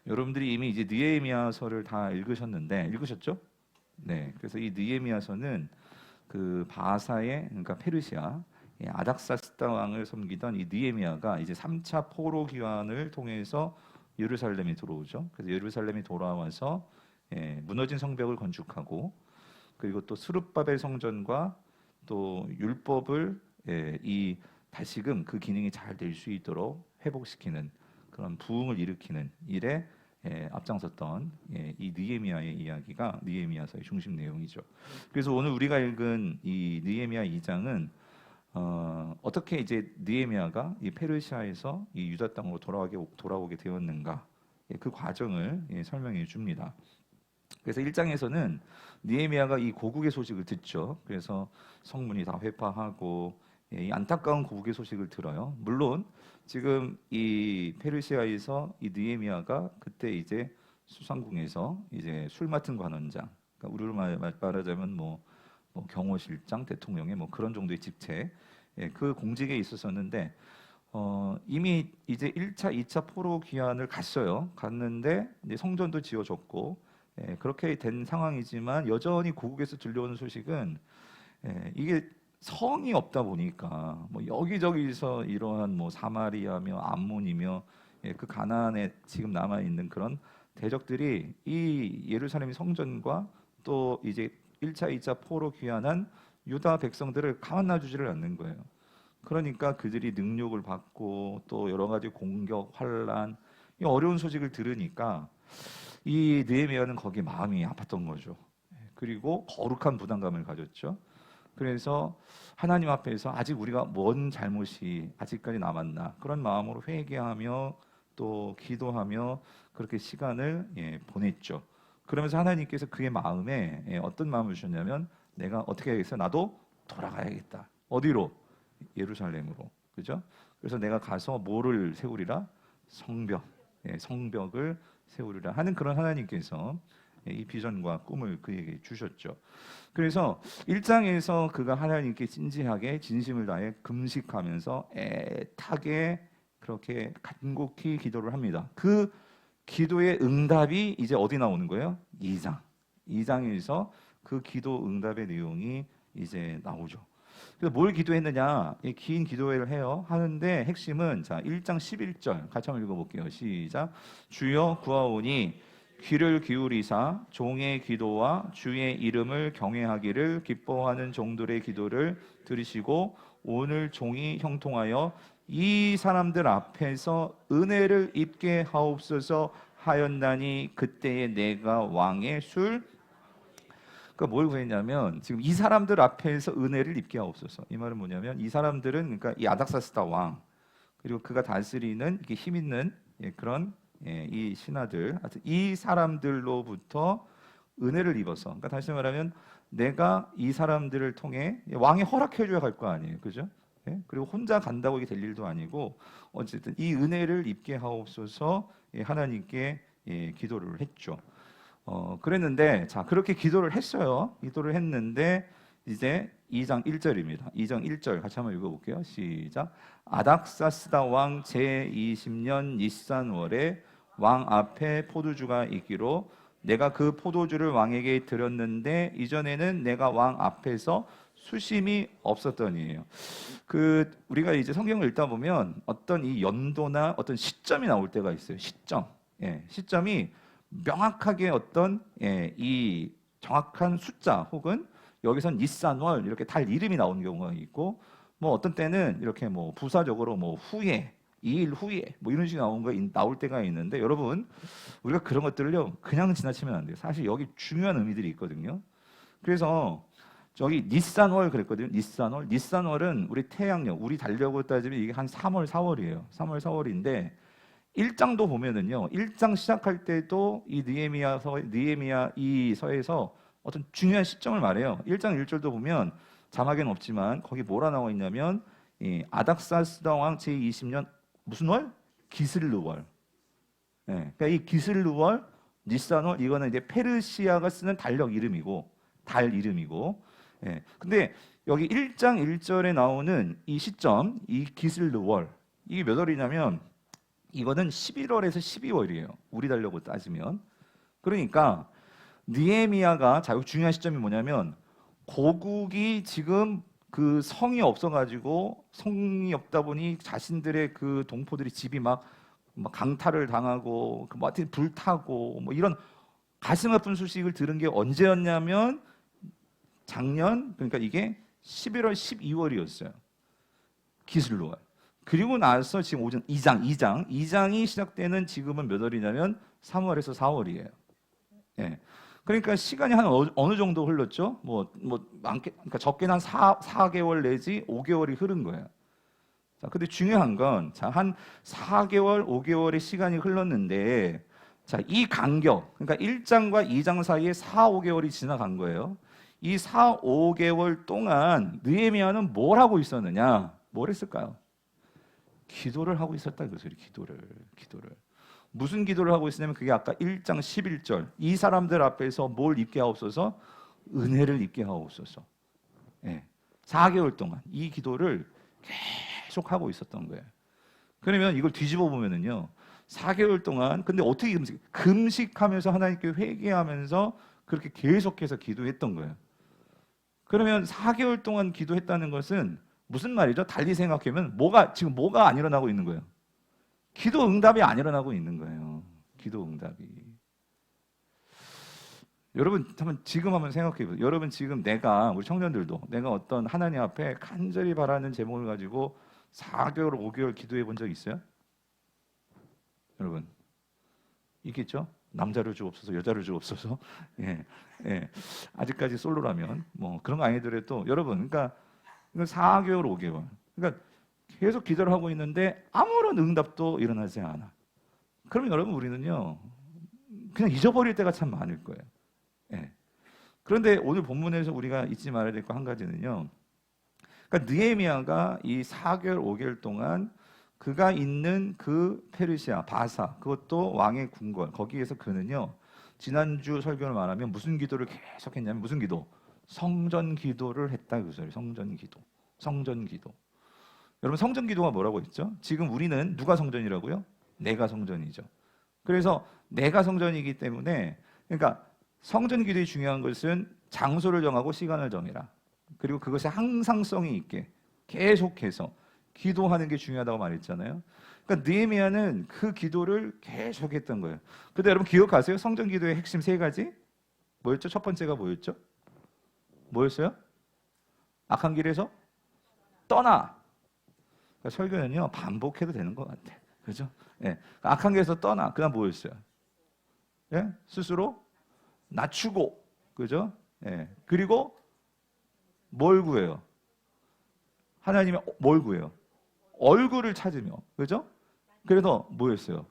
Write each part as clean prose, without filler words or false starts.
여러분들이 이미 이제 느헤미야서를 다 읽으셨죠? 네. 그래서 이 느헤미야서는 그 바사의, 그러니까 페르시아 아닥사스다 왕을 섬기던 이 느헤미야가 이제 3차 포로 기환을 통해서 예루살렘에 들어오죠. 그래서 예루살렘이 돌아와서 무너진 성벽을 건축하고, 그리고 또 스룹바벨 성전과 또 율법을 이 다시금 그 기능이 잘 될 수 있도록 회복시키는 그런 부흥을 일으키는 일에 앞장섰던 이 느헤미야의 이야기가 느헤미야서의 중심 내용이죠. 그래서 오늘 우리가 읽은 이 느헤미야 2장은 어떻게 이제 느헤미야가 이 페르시아에서 이 유다 땅으로 돌아오게 되었는가, 그 과정을 설명해 줍니다. 그래서 1장에서는 느헤미야가 이 고국의 소식을 듣죠. 그래서 성문이 다 회파하고 이 안타까운 고국의 소식을 들어요. 물론 지금 이 페르시아에서 이 느헤미야가 그때 이제 수상궁에서 이제 술 맡은 관원장, 그러니까 우리로 말하자면 뭐 경호실장, 대통령의 뭐 그런 정도의 직책, 그 공직에 있었었는데 이미 이제 1차, 2차 포로 귀환을 갔는데 이제 성전도 지어졌고 그렇게 된 상황이지만 여전히 고국에서 들려오는 소식은 이게 성이 없다 보니까 뭐 여기저기서 이러한 뭐 사마리아며 암몬이며 그 가나안에 지금 남아 있는 그런 대적들이 이 예루살렘 성전과 또 이제 1차, 2차 포로 귀환한 유다 백성들을 가만 놔주지를 않는 거예요. 그러니까 그들이 능욕을 받고 또 여러 가지 공격, 환란, 이 어려운 소식을 들으니까 이 느헤미야는 거기에 마음이 아팠던 거죠. 그리고 거룩한 부담감을 가졌죠. 그래서 하나님 앞에서 아직 우리가 뭔 잘못이 아직까지 남았나, 그런 마음으로 회개하며 또 기도하며 그렇게 시간을 보냈죠. 그러면서 하나님께서 그의 마음에 어떤 마음을 주셨냐면, 내가 어떻게 해야겠어? 나도 돌아가야겠다. 어디로? 예루살렘으로. 그죠? 그래서 내가 가서 뭐를 세우리라? 성벽을 세우리라 하는 그런 하나님께서 이 비전과 꿈을 그에게 주셨죠. 그래서 1장에서 그가 하나님께 진지하게 진심을 다해 금식하면서 애타게 그렇게 간곡히 기도를 합니다. 그 기도의 응답이 이제 어디 나오는 거예요? 2장에서 그 기도 응답의 내용이 이제 나오죠. 그래서 뭘 기도했느냐? 긴 기도회를 해요. 하는데 핵심은 자 1장 11절 같이 한번 읽어볼게요. 시작. 주여 구하오니 귀를 기울이사 종의 기도와 주의 이름을 경외하기를 기뻐하는 종들의 기도를 들으시고 오늘 종이 형통하여 이 사람들 앞에서 은혜를 입게 하옵소서 하였나니 그때에 내가 왕의 그러니까 뭘 구했냐면 지금 이 사람들 앞에서 은혜를 입게 하옵소서. 이 말은 뭐냐면 이 사람들은 그러니까 이 아닥사스다 왕, 그리고 그가 다스리는 이렇게 힘 있는 그런 이 신하들, 하여튼 이 사람들로부터 은혜를 입어서, 그러니까 다시 말하면 내가 이 사람들을 통해 왕이 허락해줘야 갈 거 아니에요, 그죠? 그리고 혼자 간다고 이게 될 일도 아니고 어쨌든 이 은혜를 입게 하옵소서 하나님께 기도를 했죠. 그랬는데 자 그렇게 기도를 했어요. 기도를 했는데 이제 2장 1절입니다. 2장 1절 같이 한번 읽어볼게요. 시작. 아닥사스다 왕 제20년 니산월에 왕 앞에 포도주가 있기로 내가 그 포도주를 왕에게 드렸는데 이전에는 내가 왕 앞에서 수심이 없었더니에요. 그 우리가 이제 성경을 읽다 보면 어떤 이 연도나 어떤 시점이 나올 때가 있어요. 시점이 명확하게 어떤 이 정확한 숫자 혹은 여기선 니산월 이렇게 달 이름이 나오는 경우가 있고, 뭐 어떤 때는 이렇게 뭐 부사적으로 뭐 후에 2일 후에 뭐 이런 식으로 나올 때가 있는데, 여러분 우리가 그런 것들을요 그냥 지나치면 안 돼요. 사실 여기 중요한 의미들이 있거든요. 그래서 저기 니산월 그랬거든요. 니산월은 우리 태양력, 우리 달력으로 따지면 이게 한 3월 4월이에요 3월 4월인데 1장도 보면은요, 1장 시작할 때도 이 느헤미야 이 서에서 어떤 중요한 시점을 말해요. 1장 1절도 보면 자막에는 없지만 거기 뭐라 나와 있냐면 아닥사스다 왕 제20년 무슨 월? 기슬르월. 그러니까 이 기슬르월, 니산월 이거는 이제 페르시아가 쓰는 달력 이름이고 달 이름이고. 근데 여기 1장 1절에 나오는 이 시점, 이 기슬르월 이게 몇 월이냐면 이거는 11월에서 12월이에요. 우리 달력으로 따지면. 그러니까 느헤미야가 자, 여기 중요한 시점이 뭐냐면 고국이 지금 그 성이 없어가지고 성이 없다 보니 자신들의 그 동포들이 집이 막 강탈을 당하고 뭐 하여튼 불타고 뭐 이런 가슴 아픈 소식을 들은 게 언제였냐면 작년, 그러니까 이게 11월 12월이었어요. 기슬로가. 그리고 나서 지금 오전 2장이 시작되는 지금은 몇 월이냐면 3월에서 4월이에요. 예. 그러니까 시간이 한 어느 정도 흘렀죠? 그러니까 적게는 한 4개월 내지 5개월이 흐른 거예요. 자, 근데 중요한 건, 자, 한 4개월, 5개월의 시간이 흘렀는데, 자, 이 간격, 그러니까 1장과 2장 사이에 4, 5개월이 지나간 거예요. 이 4, 5개월 동안 느헤미야는 뭘 하고 있었느냐? 뭘 했을까요? 기도를 하고 있었다 그 소리. 기도를. 무슨 기도를 하고 있었냐면 그게 아까 1장 11절. 이 사람들 앞에서 뭘 입게 하옵소서? 은혜를 입게 하옵소서. 예. 4개월 동안 이 기도를 계속 하고 있었던 거예요. 그러면 이걸 뒤집어 보면은요. 4개월 동안 근데 어떻게 금식하면서 하나님께 회개하면서 그렇게 계속해서 기도했던 거예요. 그러면 4개월 동안 기도했다는 것은 무슨 말이죠? 달리 생각하면 지금 뭐가 안 일어나고 있는 거예요? 기도 응답이 안 일어나고 있는 거예요. 기도 응답이. 여러분 지금 한번 생각해 보세요. 여러분 지금 우리 청년들도 내가 어떤 하나님 앞에 간절히 바라는 제목을 가지고 4개월, 5개월 기도해 본 적 있어요? 여러분 있겠죠? 남자를 주옵소서, 여자를 주옵소서. 예, 아직까지 솔로라면 뭐 그런 거 아니더라도 여러분, 그러니까 4개월, 5개월, 그러니까 계속 기도를 하고 있는데 아무런 응답도 일어나지 않아. 그러면 여러분 우리는요 그냥 잊어버릴 때가 참 많을 거예요. 예. 그런데 오늘 본문에서 우리가 잊지 말아야 될 거 한 가지는요. 그러니까 느헤미야가 이 4개월, 5개월 동안 그가 있는 그 페르시아 바사, 그것도 왕의 궁궐, 거기에서 그는요 지난주 설교를 말하면 무슨 기도를 계속했냐면 무슨 기도? 성전 기도를 했다 그 소리. 성전 기도. 여러분 성전 기도가 뭐라고 했죠? 지금 우리는 누가 성전이라고요? 내가 성전이죠. 그래서 내가 성전이기 때문에, 그러니까 성전 기도의 중요한 것은 장소를 정하고 시간을 정해라. 그리고 그것이 항상성이 있게 계속해서 기도하는 게 중요하다고 말했잖아요. 그러니까 느헤미야는 그 기도를 계속했던 거예요. 근데 여러분 기억하세요? 성전 기도의 핵심 3가지 뭐였죠? 첫 번째가 뭐였죠? 뭐였어요? 악한 길에서 떠나. 그러니까 설교는요 반복해도 되는 것 같아. 그죠? 예. 악한 길에서 떠나. 그다음 뭐였어요? 예? 스스로 낮추고, 그죠? 예. 그리고 뭘 구해요? 하나님의 뭘 구해요? 얼굴을 찾으며, 그죠? 그래서 뭐였어요?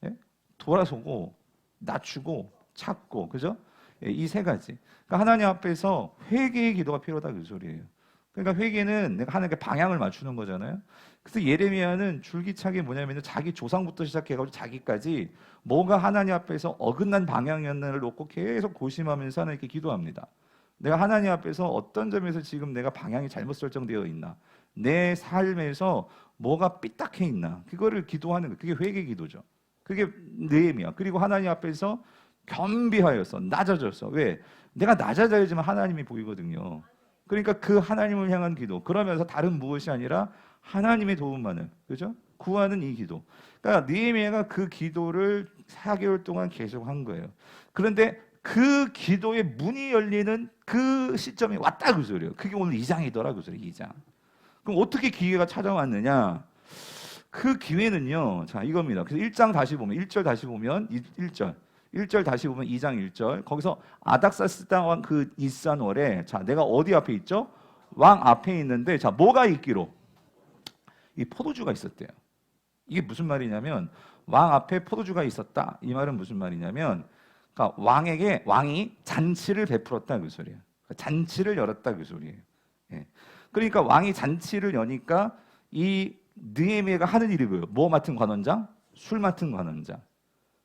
예? 돌아서고, 낮추고, 찾고, 그죠? 예, 이 3가지. 그러니까 하나님 앞에서 회개의 기도가 필요하다 그 소리예요. 그러니까 회개는 내가 하나님께 방향을 맞추는 거잖아요. 그래서 예레미야는 줄기차게 뭐냐면 자기 조상부터 시작해가지고 자기까지 뭐가 하나님 앞에서 어긋난 방향이었나를 놓고 계속 고심하면서 하나님께 기도합니다. 내가 하나님 앞에서 어떤 점에서 지금 내가 방향이 잘못 설정되어 있나, 내 삶에서 뭐가 삐딱해 있나, 그거를 기도하는 거. 그게 회개 기도죠. 그게 느헤미야. 그리고 하나님 앞에서 겸비하여서 낮아져서, 왜? 내가 낮아져야지만 하나님이 보이거든요. 그러니까 그 하나님을 향한 기도, 그러면서 다른 무엇이 아니라 하나님의 도움만을, 그죠? 구하는 이 기도. 그러니까 느헤미야가 그 기도를 4개월 동안 계속 한 거예요. 그런데 그 기도의 문이 열리는 그 시점이 왔다 그 소리예요. 그게 오늘 2장이더라 그 소리. 2장. 그럼 어떻게 기회가 찾아왔느냐? 그 기회는요, 자 이겁니다. 그래서 1장 다시 보면 1절 다시 보면 1절 다시 보면 2장 1절, 거기서 아닥사스 땅 그 이산월에, 자 내가 어디 앞에 있죠? 왕 앞에 있는데, 자 뭐가 있기로? 이 포도주가 있었대요. 이게 무슨 말이냐면 왕 앞에 포도주가 있었다. 이 말은 무슨 말이냐면, 그러니까 왕이 잔치를 베풀었다 그 소리예요. 잔치를 열었다 그 소리예요. 예. 그러니까 왕이 잔치를 여니까 이 느헤미야가 하는 일이 뭐예요? 뭐 맡은 관원장? 술 맡은 관원장.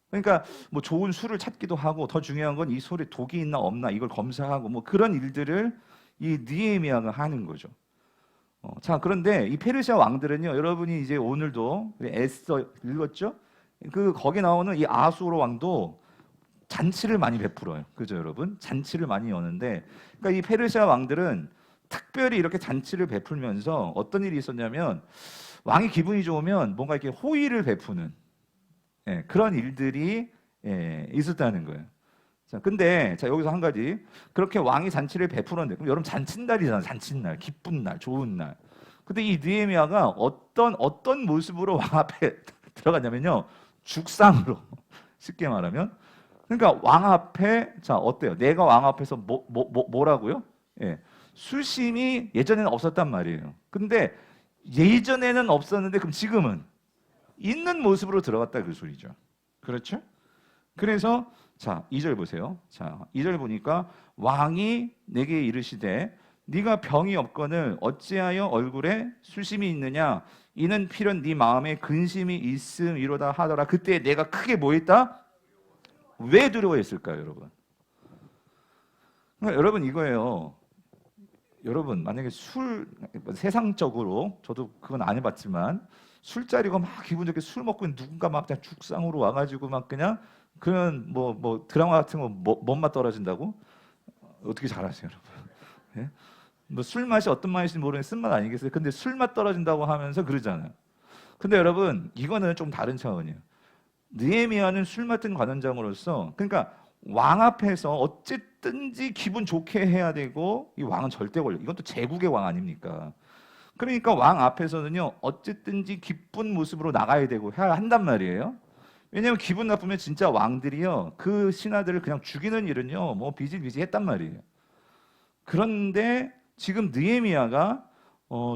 그러니까 뭐 좋은 술을 찾기도 하고, 더 중요한 건 이 술에 독이 있나 없나 이걸 검사하고, 뭐 그런 일들을 이 느헤미야가 하는 거죠. 자, 그런데 이 페르시아 왕들은요, 여러분이 이제 오늘도 에스더 읽었죠? 거기 나오는 이 아수르 왕도 잔치를 많이 베풀어요. 그죠, 여러분? 잔치를 많이 여는데, 그러니까 이 페르시아 왕들은 특별히 이렇게 잔치를 베풀면서 어떤 일이 있었냐면 왕이 기분이 좋으면 뭔가 이렇게 호의를 베푸는 그런 일들이 있었다는 거예요. 자, 근데 자 여기서 한 가지 그렇게 왕이 잔치를 베푸는데 그럼 여러분 잔칫날이잖아. 잔칫날, 기쁜 날, 좋은 날. 근데 이 느헤미야가 어떤 모습으로 왕 앞에 들어갔냐면요, 죽상으로 쉽게 말하면. 그러니까 왕 앞에 자 어때요? 내가 왕 앞에서 뭐라고요? 예, 수심이 예전에는 없었단 말이에요. 근데 예전에는 없었는데 그럼 지금은 있는 모습으로 들어갔다 그 소리죠. 그렇죠? 그래서 자 2절 보세요. 자 2절 보니까 왕이 내게 이르시되 네가 병이 없거늘 어찌하여 얼굴에 수심이 있느냐? 이는 필연 네 마음에 근심이 있음이로다 하더라. 그때 내가 크게 뭐 했다? 왜 두려워했을까요, 여러분? 그러니까 여러분 이거예요. 여러분 만약에 세상적으로 저도 그건 안 해봤지만 술자리고 막 기분 좋게 술 먹고 누군가 막 그냥 죽상으로 와가지고 막 그냥 그런 뭐 드라마 같은 거 뭔 맛 떨어진다고 어떻게 잘하세요, 여러분? 예? 뭐 술 맛이 어떤 맛인지 모르는 쓴맛 아니겠어요? 근데 술 맛 떨어진다고 하면서 그러잖아요. 근데 여러분 이거는 좀 다른 차원이에요. 느헤미야는 술 맡은 관원장으로서 그러니까 왕 앞에서 어쨌든지 기분 좋게 해야 되고 이 왕은 절대 권력 이건 또 제국의 왕 아닙니까? 그러니까 왕 앞에서는요 어쨌든지 기쁜 모습으로 나가야 되고 해야 한단 말이에요. 왜냐하면 기분 나쁘면 진짜 왕들이요 그 신하들을 그냥 죽이는 일은요 뭐 비질비질 했단 말이에요. 그런데 지금 느헤미야가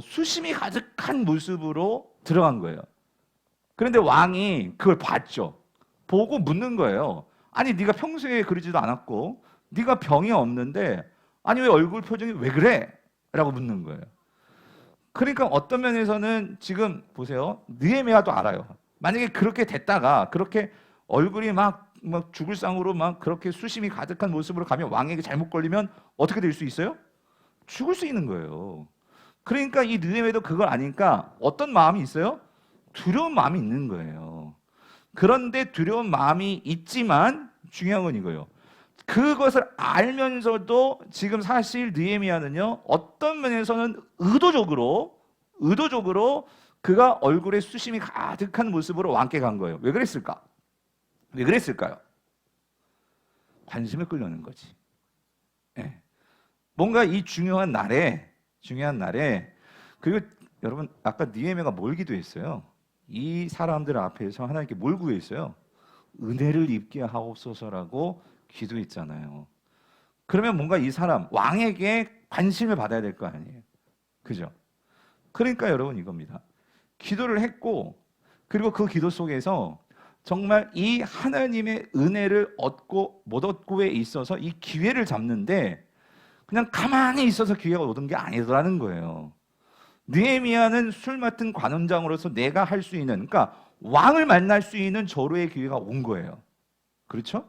수심이 가득한 모습으로 들어간 거예요. 그런데 왕이 그걸 봤죠. 보고 묻는 거예요. 아니 네가 평소에 그러지도 않았고 네가 병이 없는데 아니 왜 얼굴 표정이 왜 그래? 라고 묻는 거예요. 그러니까 어떤 면에서는 지금 보세요. 느헤미야도 알아요. 만약에 그렇게 됐다가 그렇게 얼굴이 막 죽을 상으로 막 그렇게 수심이 가득한 모습으로 가면 왕에게 잘못 걸리면 어떻게 될 수 있어요? 죽을 수 있는 거예요. 그러니까 이 느헤미야도 그걸 아니까 어떤 마음이 있어요? 두려운 마음이 있는 거예요. 그런데 두려운 마음이 있지만 중요한 건 이거예요. 그것을 알면서도 지금 사실 느헤미야는요 어떤 면에서는 의도적으로 그가 얼굴에 수심이 가득한 모습으로 왕께 간 거예요. 왜 그랬을까? 왜 그랬을까요? 관심을 끌려는 거지. 네. 뭔가 이 중요한 날에 그리고 여러분 아까 느헤미야가 뭘 기도했어요? 이 사람들 앞에서 하나님께 뭘 구했어요? 은혜를 입게 하옵소서라고 기도했잖아요. 그러면 뭔가 이 사람 왕에게 관심을 받아야 될 거 아니에요. 그죠? 그러니까 여러분 이겁니다. 기도를 했고 그리고 그 기도 속에서 정말 이 하나님의 은혜를 얻고 못 얻고에 있어서 이 기회를 잡는데 그냥 가만히 있어서 기회가 오던 게 아니더라는 거예요. 느헤미야는 술 맡은 관원장으로서 내가 할 수 있는 그러니까 왕을 만날 수 있는 절호의 기회가 온 거예요. 그렇죠?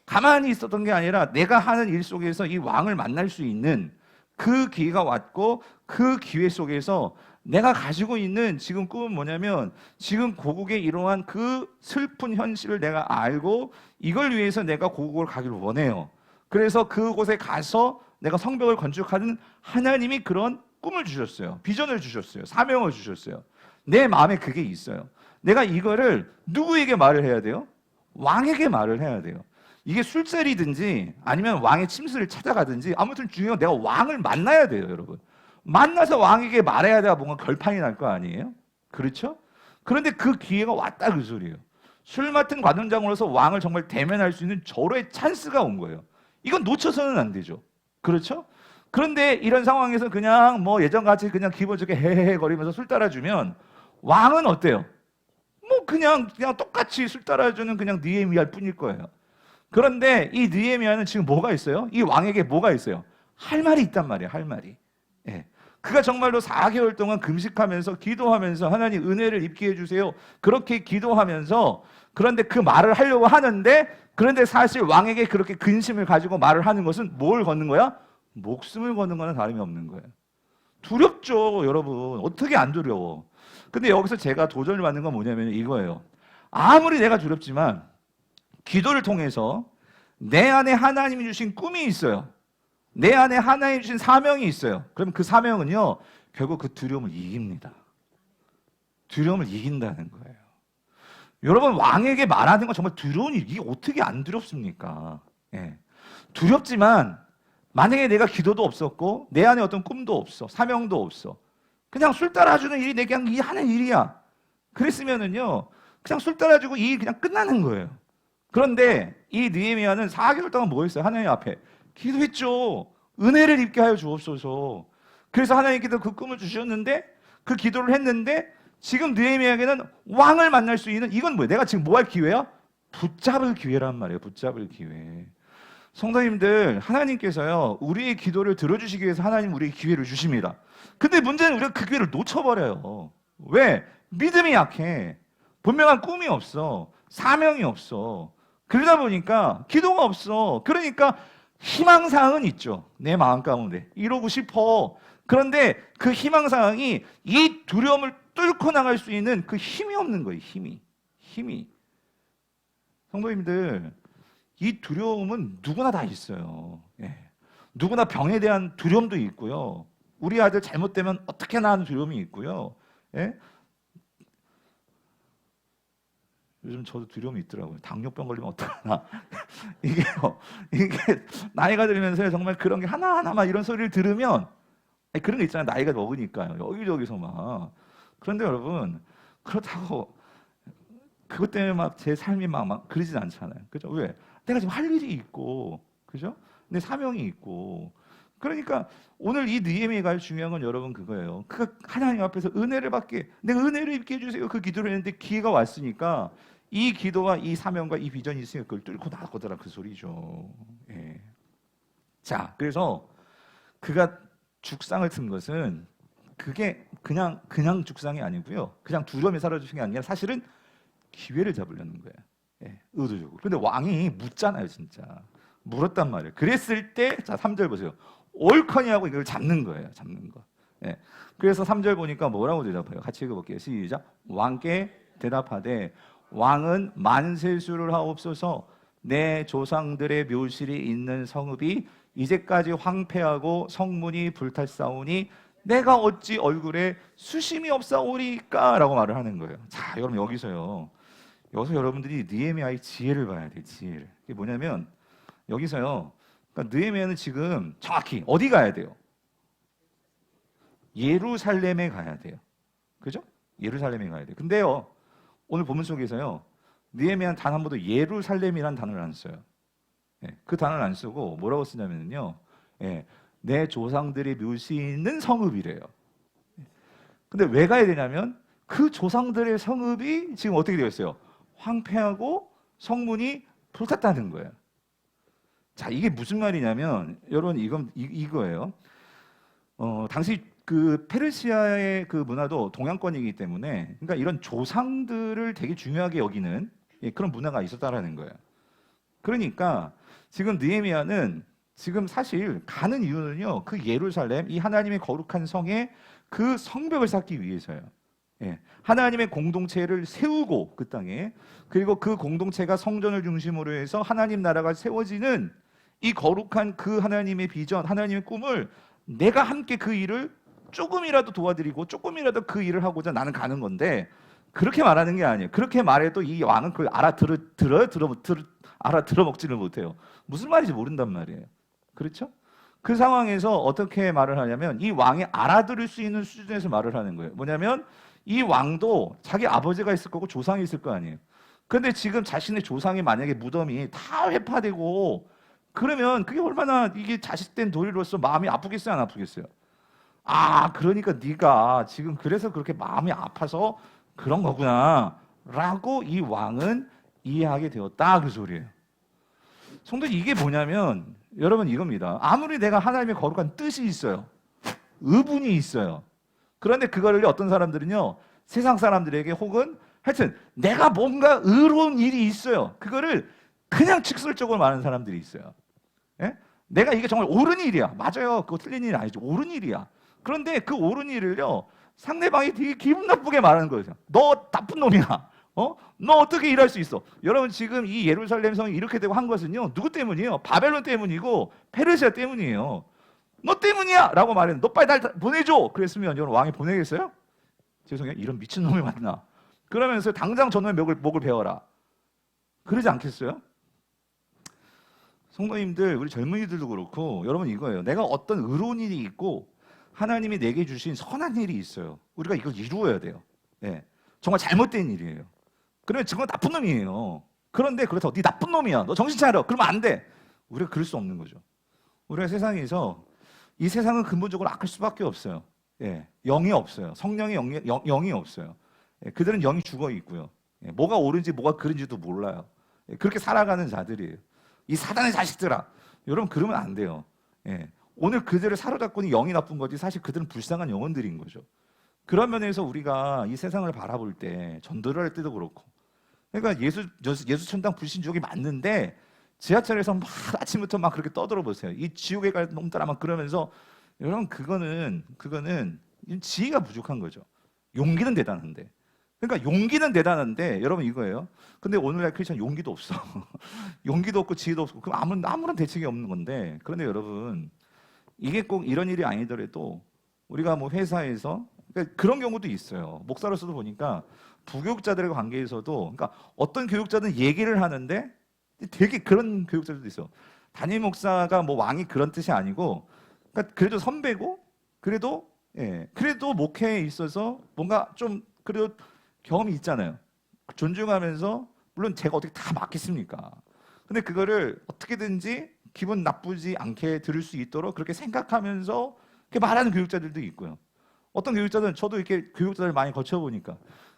가만히 있었던 게 아니라 내가 하는 일 속에서 이 왕을 만날 수 있는 그 기회가 왔고 그 기회 속에서 내가 가지고 있는 지금 꿈은 뭐냐면 지금 고국에 이러한 그 슬픈 현실을 내가 알고 이걸 위해서 내가 고국을 가기를 원해요. 그래서 그곳에 가서 내가 성벽을 건축하는 하나님이 그런 꿈을 주셨어요. 비전을 주셨어요. 사명을 주셨어요. 내 마음에 그게 있어요. 내가 이거를 누구에게 말을 해야 돼요? 왕에게 말을 해야 돼요. 이게 술자리든지 아니면 왕의 침실을 찾아가든지 아무튼 중요한 건 내가 왕을 만나야 돼요, 여러분. 만나서 왕에게 말해야 돼야 뭔가 결판이 날 거 아니에요? 그렇죠? 그런데 그 기회가 왔다 그 소리예요. 술 맡은 관원장으로서 왕을 정말 대면할 수 있는 절호의 찬스가 온 거예요. 이건 놓쳐서는 안 되죠. 그렇죠? 그런데 이런 상황에서 그냥 뭐 예전같이 그냥 기분 좋게 헤헤헤 거리면서 술 따라주면 왕은 어때요? 뭐 그냥 똑같이 술 따라주는 그냥 느헤미야일 뿐일 거예요. 그런데 이 느헤미야는 지금 뭐가 있어요? 이 왕에게 뭐가 있어요? 할 말이 있단 말이에요. 할 말이. 예. 그가 정말로 4개월 동안 금식하면서 기도하면서 하나님 은혜를 입게 해주세요. 그렇게 기도하면서 그런데 그 말을 하려고 하는데 그런데 사실 왕에게 그렇게 근심을 가지고 말을 하는 것은 뭘 걷는 거야? 목숨을 거는 거는 다름이 없는 거예요. 두렵죠, 여러분. 어떻게 안 두려워? 근데 여기서 제가 도전을 받는 건 뭐냐면 이거예요. 아무리 내가 두렵지만 기도를 통해서 내 안에 하나님이 주신 꿈이 있어요. 내 안에 하나님이 주신 사명이 있어요. 그럼 그 사명은요, 결국 그 두려움을 이깁니다. 두려움을 이긴다는 거예요. 여러분, 왕에게 말하는 건 정말 두려운 일, 이게 어떻게 안 두렵습니까? 예. 두렵지만 만약에 내가 기도도 없었고 내 안에 어떤 꿈도 없어, 사명도 없어, 그냥 술 따라주는 일이 내게 그냥 하는 일이야, 그랬으면은요 그냥 술 따라주고 이 일 그냥 끝나는 거예요. 그런데 이 느헤미야는 4개월 동안 뭐 했어요? 하나님 앞에 기도했죠. 은혜를 입게 하여 주옵소서. 그래서 하나님께서 그 꿈을 주셨는데, 그 기도를 했는데, 지금 느헤미야에게는 왕을 만날 수 있는, 이건 뭐예요? 내가 지금 뭐 할 기회야? 붙잡을 기회란 말이에요. 붙잡을 기회. 성도님들, 하나님께서요 우리의 기도를 들어주시기 위해서 하나님 우리에게 기회를 주십니다. 근데 문제는 우리가 그 기회를 놓쳐버려요. 왜? 믿음이 약해. 분명한 꿈이 없어. 사명이 없어. 그러다 보니까 기도가 없어. 그러니까 희망사항은 있죠. 내 마음 가운데 이루고 싶어. 그런데 그 희망사항이 이 두려움을 뚫고 나갈 수 있는 그 힘이 없는 거예요. 힘이. 성도님들, 이 두려움은 누구나 다 있어요. 예. 누구나 병에 대한 두려움도 있고요. 우리 아들 잘못되면 어떻게 나는 두려움이 있고요. 예? 요즘 저도 두려움이 있더라고요. 당뇨병 걸리면 어떡하나. 이게 나이가 들면서 정말 그런 게 하나하나 막 이런 소리를 들으면, 그런 거 있잖아요. 나이가 먹으니까요. 여기저기서 막. 그런데 여러분, 그렇다고 그것 때문에 막 제 삶이 막 그러진 않잖아요. 그죠? 왜? 내가 지금 할 일이 있고, 그죠? 내 사명이 있고. 그러니까 오늘 이 느헤미야가 중요한 건 여러분 그거예요. 그 하나님 앞에서 은혜를 받게, 내가 은혜를 입게 해주세요. 그 기도를 했는데 기회가 왔으니까 이 기도와 이 사명과 이 비전이 있으니까 그걸 뚫고 나가더라, 그 소리죠. 예. 자, 그래서 그가 죽상을 튼 것은 그게 그냥 죽상이 아니고요. 그냥 두려움에 사라지신 게 아니라 사실은 기회를 잡으려는 거예요. 예, 의도적으로. 근데 왕이 묻잖아요, 진짜. 물었단 말이에요. 그랬을 때, 자, 3절 보세요. 옳거니 하고 이걸 잡는 거예요. 잡는 거. 예. 그래서 3절 보니까 뭐라고 대답해요? 같이 읽어볼게요. 시작. 왕께 대답하되 왕은 만세수를 하옵소서. 내 조상들의 묘실이 있는 성읍이 이제까지 황폐하고 성문이 불탔사오니 내가 어찌 얼굴에 수심이 없사오리까? 라고 말을 하는 거예요. 자, 여러분 여기서 여러분들이 느헤미야의 지혜를 봐야 돼요. 지혜를. 이게 뭐냐면 여기서요, 그러니까 느헤미야는 지금 정확히 어디 가야 돼요? 예루살렘에 가야 돼요. 그죠? 예루살렘에 가야 돼요. 근데요, 오늘 본문 속에서요, 느헤미야는 단 한 번도 예루살렘이라는 단어를 안 써요. 예, 그 단어를 안 쓰고 뭐라고 쓰냐면요, 예, 내 조상들이 묘시 있는 성읍이래요. 근데 왜 가야 되냐면 그 조상들의 성읍이 지금 어떻게 되어 있어요? 황폐하고 성문이 불탔다는 거예요. 자, 이게 무슨 말이냐면 여러분 이거예요. 당시 그 페르시아의 그 문화도 동양권이기 때문에, 그러니까 이런 조상들을 되게 중요하게 여기는, 예, 그런 문화가 있었다라는 거예요. 그러니까 지금 느헤미야는 지금 사실 가는 이유는요, 그 예루살렘, 이 하나님의 거룩한 성에 그 성벽을 쌓기 위해서요. 예, 하나님의 공동체를 세우고 그 땅에, 그리고 그 공동체가 성전을 중심으로 해서 하나님 나라가 세워지는 이 거룩한 그 하나님의 비전, 하나님의 꿈을 내가 함께 그 일을 조금이라도 도와드리고 조금이라도 그 일을 하고자 나는 가는 건데, 그렇게 말하는 게 아니에요. 그렇게 말해도 이 왕은 그걸 알아들어 먹지를 못해요. 무슨 말인지 모른단 말이에요. 그렇죠? 그 상황에서 어떻게 말을 하냐면 이 왕이 알아들을 수 있는 수준에서 말을 하는 거예요. 뭐냐면 이 왕도 자기 아버지가 있을 거고 조상이 있을 거 아니에요. 그런데 지금 자신의 조상이 만약에 무덤이 다 회파되고 그러면 그게 얼마나 이게 자식된 도리로서 마음이 아프겠어요, 안 아프겠어요? 아, 그러니까 네가 지금 그래서 그렇게 마음이 아파서 그런 거구나 라고 이 왕은 이해하게 되었다, 그 소리예요. 성도님, 이게 뭐냐면 여러분 이겁니다. 아무리 내가 하나님의 거룩한 뜻이 있어요, 의분이 있어요, 그런데 그거를 어떤 사람들은요, 세상 사람들에게 혹은 하여튼 내가 뭔가 의로운 일이 있어요, 그거를 그냥 직설적으로 말하는 사람들이 있어요. 예? 내가 이게 정말 옳은 일이야, 맞아요, 그거 틀린 일이 아니죠, 옳은 일이야. 그런데 그 옳은 일을요, 상대방이 되게 기분 나쁘게 말하는 거예요. 너 나쁜 놈이야, 너 어떻게 일할 수 있어? 여러분 지금 이 예루살렘 성이 이렇게 되고 한 것은요 누구 때문이에요? 바벨론 때문이고 페르시아 때문이에요. 너 때문이야! 라고 말했는데 너 빨리 날 보내줘! 그랬으면 여러분 왕이 보내겠어요? 죄송해요. 이런 미친놈이 맞나? 그러면서 당장 저놈의 목을 베어라. 그러지 않겠어요? 성도님들, 우리 젊은이들도 그렇고 여러분 이거예요. 내가 어떤 의로운 일이 있고 하나님이 내게 주신 선한 일이 있어요. 우리가 이걸 이루어야 돼요. 예, 정말 잘못된 일이에요. 그러면 지금 나쁜 놈이에요. 그런데 그렇다고 네 나쁜 놈이야. 너 정신 차려. 그러면 안 돼. 우리가 그럴 수 없는 거죠. 우리가 세상에서 이 세상은 근본적으로 악할 수밖에 없어요. 예, 영이 없어요. 성령의 영이 없어요. 예, 그들은 영이 죽어 있고요. 예, 뭐가 옳은지 뭐가 그른지도 몰라요. 예, 그렇게 살아가는 자들이에요. 이 사단의 자식들아, 여러분 그러면 안 돼요. 예, 오늘 그들을 사로잡고는 영이 나쁜 거지 사실 그들은 불쌍한 영혼들인 거죠. 그런 면에서 우리가 이 세상을 바라볼 때 전도를 할 때도 그렇고, 그러니까 예수 천당 불신족이 맞는데 지하철에서 막 아침부터 막 그렇게 떠들어 보세요. 이 지옥에 갈 놈들아 막 그러면서 여러분 그거는 지혜가 부족한 거죠. 용기는 대단한데. 그러니까 용기는 대단한데 여러분 이거예요. 근데 오늘날 크리스천 용기도 없어. 용기도 없고 지혜도 없고 그럼 아무런 대책이 없는 건데. 그런데 여러분 이게 꼭 이런 일이 아니더라도 우리가 뭐 회사에서 그러니까 그런 경우도 있어요. 목사로서도 보니까 부교육자들의 관계에서도 그러니까 어떤 교육자는 얘기를 하는데 되게 그런 교육자들도 있어. 담임 목사가 뭐 왕이 그런 뜻이 아니고 그러니까 그래도 선배고 그래도 목회에 있어서 뭔가 좀 그래도 경험이 있잖아요. 존중하면서 물론 제가 어떻게 다 맞겠습니까? 근데 그거를 어떻게든지 기분 나쁘지 않게 들을 수 있도록 그렇게 생각하면서 그렇게 말하는 교육자들도 있고요. 어떤 교육자들은 저도 이렇게 교육자들 많이 거쳐보니까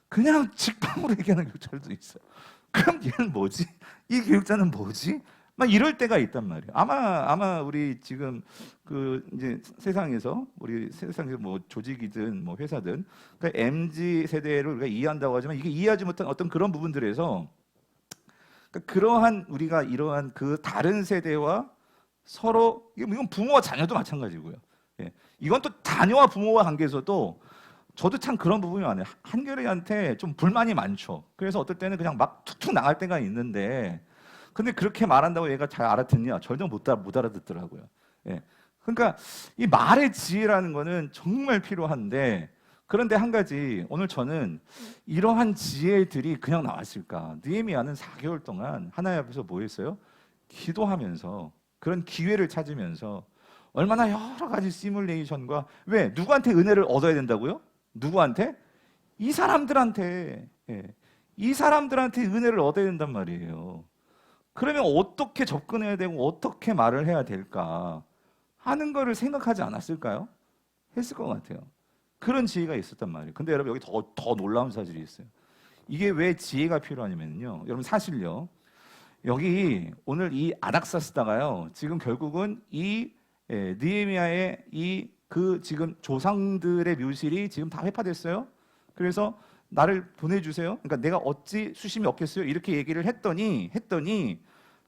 그냥 직방으로 얘기하는 교육자들도 있어요. 그럼 얘는 뭐지? 이 교육자는 뭐지? 막 이럴 때가 있단 말이에요. 아마 우리 지금 그 이제 세상에서 뭐 조직이든 뭐 회사든 그러니까 MZ 세대를 우리가 이해한다고 하지만 이게 이해하지 못한 어떤 그런 부분들에서 그러니까 그러한 우리가 이러한 그 다른 세대와 서로 이건 부모와 자녀도 마찬가지고요. 예. 이건 또 자녀와 부모와 관계에서도 저도 참 그런 부분이 많아요. 한결이한테 좀 불만이 많죠. 그래서 어떨 때는 그냥 막 툭툭 나갈 때가 있는데 근데 그렇게 말한다고 얘가 잘 알아듣냐? 전혀 못 알아듣더라고요. 예. 그러니까 이 말의 지혜라는 거는 정말 필요한데 그런데 한 가지 오늘 저는 이러한 지혜들이 그냥 나왔을까? 느헤미야는 4개월 동안 하나님 앞에서 뭐 했어요? 기도하면서 그런 기회를 찾으면서 얼마나 여러 가지 시뮬레이션과 왜? 누구한테 은혜를 얻어야 된다고요? 누구한테? 이 사람들한테. 예. 이 사람들한테 은혜를 얻어야 된단 말이에요. 그러면 어떻게 접근해야 되고 어떻게 말을 해야 될까 하는 거를 생각하지 않았을까요? 했을 것 같아요. 그런 지혜가 있었단 말이에요. 근데 여러분 여기 더 놀라운 사실이 있어요. 이게 왜 지혜가 필요하냐면요. 여러분 사실요. 여기 오늘 이 아닥사스다가요. 지금 결국은 이 느헤미야의 그 지금 조상들의 묘실이 지금 다 회파됐어요. 그래서 나를 보내주세요. 그러니까 내가 어찌 수심이 없겠어요? 이렇게 얘기를 했더니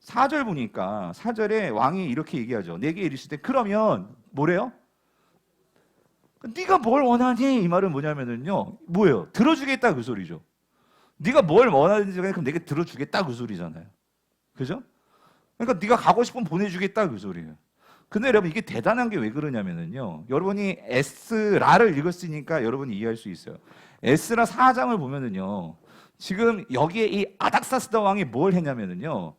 4절 보니까 4절에 왕이 이렇게 얘기하죠. 내게 이르시되 그러면 뭐래요? 네가 뭘 원하니? 이 말은 뭐냐면은요. 뭐예요? 들어주겠다 그 소리죠. 네가 뭘 원하는지 그럼 내게 들어주겠다 그 소리잖아요. 그죠? 그러니까 네가 가고 싶으면 보내주겠다 그 소리예요. 근데 여러분 이게 대단한 게 왜 그러냐면은요. 여러분이 에스라를 읽었으니까 여러분이 이해할 수 있어요. 에스라 4장을 보면은요. 지금 여기에 이 아닥사스다 왕이 뭘 했냐면은요.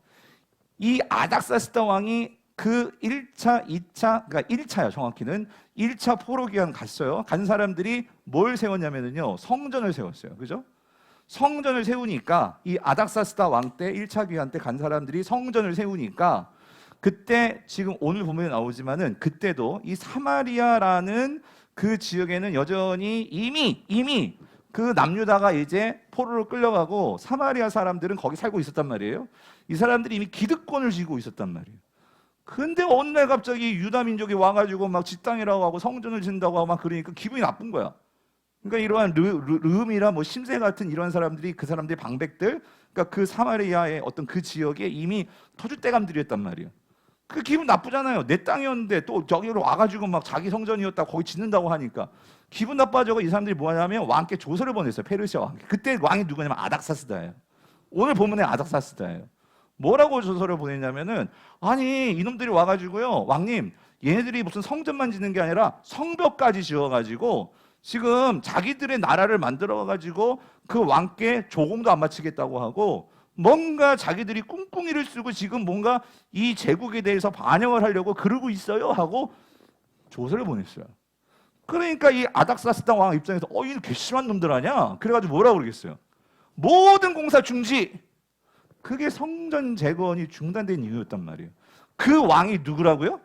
이 아닥사스다 왕이 그 1차, 2차, 그러니까 1차요 정확히는 1차 포로기한 갔어요. 간 사람들이 뭘 세웠냐면은요. 성전을 세웠어요. 그죠? 성전을 세우니까 이 아닥사스다 왕 때 1차 기한 때 간 사람들이 성전을 세우니까 그때 지금 오늘 보면 나오지만은 그때도 이 사마리아라는 그 지역에는 여전히 이미 그 남유다가 이제 포로로 끌려가고 사마리아 사람들은 거기 살고 있었단 말이에요. 이 사람들이 이미 기득권을 쥐고 있었단 말이에요. 근데 어느 날 갑자기 유다 민족이 와가지고 막 지 땅이라고 하고 성전을 짓는다고 하고 막 그러니까 기분이 나쁜 거야. 그러니까 이러한 르음이나 뭐 심세 같은 이러한 사람들이 그 사람들의 방백들, 그러니까 그 사마리아의 어떤 그 지역에 이미 터줏대감들이었단 말이에요. 그 기분 나쁘잖아요. 내 땅이었는데 또 저기로 와가지고 막 자기 성전이었다 거기 짓는다고 하니까 기분 나빠져서 이 사람들이 뭐 하냐면 왕께 조서를 보냈어요. 페르시아 왕께. 그때 왕이 누구냐면 아닥사스다예요. 오늘 본문에 아닥사스다예요. 뭐라고 조서를 보냈냐면은 아니 이놈들이 와가지고요 왕님 얘네들이 무슨 성전만 짓는 게 아니라 성벽까지 지어가지고 지금 자기들의 나라를 만들어가지고 그 왕께 조공도 안 바치겠다고 하고 뭔가 자기들이 꿍꿍이를 쓰고 지금 뭔가 이 제국에 대해서 반영을 하려고 그러고 있어요 하고 조서를 보냈어요. 그러니까 이 아닥사스다 왕 입장에서 이 괘씸한 놈들 아냐? 그래가지고 뭐라고 그러겠어요? 모든 공사 중지. 그게 성전 재건이 중단된 이유였단 말이에요. 그 왕이 누구라고요?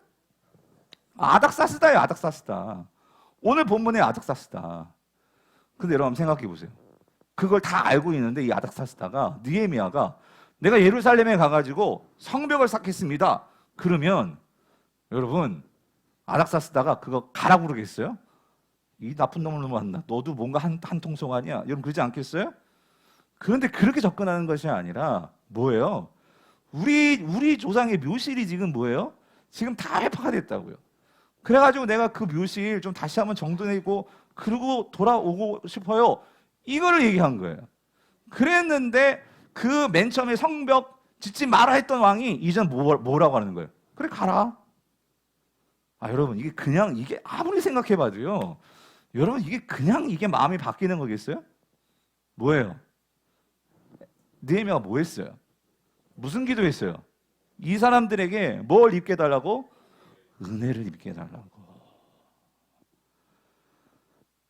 아닥사스다예요. 아닥사스다. 오늘 본문에 아닥사스다. 근데 여러분 생각해 보세요. 그걸 다 알고 있는데 이 아닥사스다가 느헤미야가 내가 예루살렘에 가가지고 성벽을 쌓겠습니다. 그러면 여러분 아닥사스다가 그거 가라고 그러겠어요? 이 나쁜 놈을 만나. 너도 뭔가 한 통속 아니야? 여러분 그러지 않겠어요? 그런데 그렇게 접근하는 것이 아니라 뭐예요? 우리 조상의 묘실이 지금 뭐예요? 지금 다 회파가 됐다고요. 그래가지고 내가 그 묘실 좀 다시 한번 정돈내고 그러고 돌아오고 싶어요. 이거를 얘기한 거예요. 그랬는데 그 맨 처음에 성벽 짓지 마라 했던 왕이 이젠 뭐라고 하는 거예요? 그래 가라. 여러분 이게 아무리 생각해봐도요. 여러분 이게 그냥 이게 마음이 바뀌는 거겠어요? 뭐예요? 느헤미야가 뭐 했어요? 무슨 기도했어요? 이 사람들에게 뭘 입게 해달라고? 은혜를 입게 해달라고.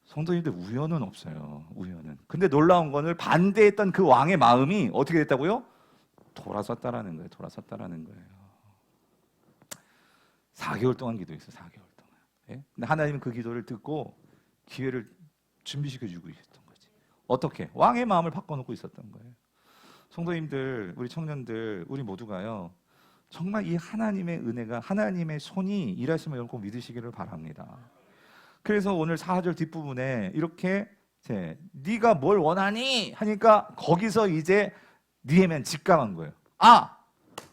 성도님들 우연은 없어요. 우연은. 근데 놀라운 거는 반대했던 그 왕의 마음이 어떻게 됐다고요? 돌아섰다라는 거예요. 돌아섰다라는 거예요. 4개월 동안 기도했어요. 4개월 동안. 예? 근데 하나님은 그 기도를 듣고 기회를 준비시켜주고 있었던 거지. 어떻게? 왕의 마음을 바꿔놓고 있었던 거예요. 성도님들, 우리 청년들, 우리 모두가요. 정말 이 하나님의 은혜가 하나님의 손이 일하심을 꼭 믿으시기를 바랍니다. 그래서 오늘 4절 뒷부분에 이렇게 네가 뭘 원하니? 하니까 거기서 이제 느헤미야는 직감한 거예요.